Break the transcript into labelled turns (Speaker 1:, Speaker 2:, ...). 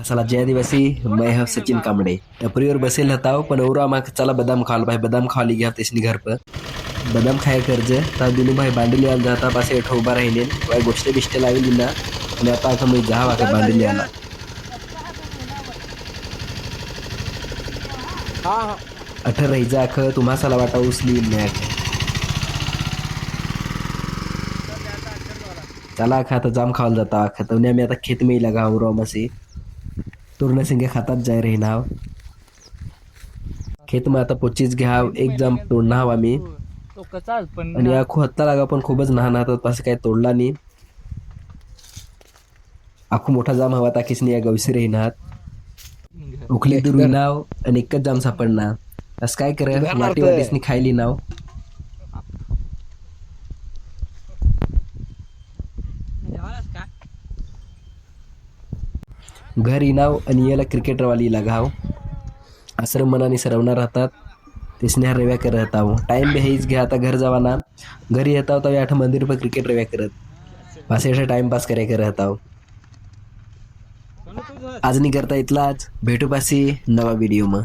Speaker 1: चला जय आदिवासी मैं हूँ सचिन कामड़े टपरी और बसेल हताओ पण औरो आमा चला बदाम खाल भाई बदाम खाली गया तेसनी घर पर बदाम खाय कर्ज ता दुनू भाई बांडली आल जाता पासे एठो उभा राहिले वाय गोष्ट बिष्ट लावली ना आणि आता मी जावा का बांडली आला अठर रही जा अख तुम्हा साला वाटा उचली मॅक चला खाता जाम खाल जाता खतवने मी आता खेत में लगा हो रहा मसी तुरने सिंगे खातात जाय रही नाव खेत में आता पोचीच घ्या एक जाम तोडना हवा मी
Speaker 2: तो कचाच पण
Speaker 1: आणि आखो हत्ता लागा पण खूपच लहान हातात पास काय तोडला नाही आखो मोठा जाम हवा ताकीसनी या गवसी राहीनात उखली दुरुई नाव आणि एकच जाम सापडना असं काय करे वाटी वाटीसनी खायली नाव घर इनाव आणि याला क्रिकेटरवाली लगाव आश्रम मनाने सरवणार राहतात तेसने रव्या करत राहताव टाइम बी हेच घ्या आता घर जावाना घरी येताव तर आठ मंदिर पर क्रिकेट रव्या करत पासे असे टाइम पास करे करत राहताव आज नाही करता इतलाच भेटू पासी नवा व्हिडिओ मग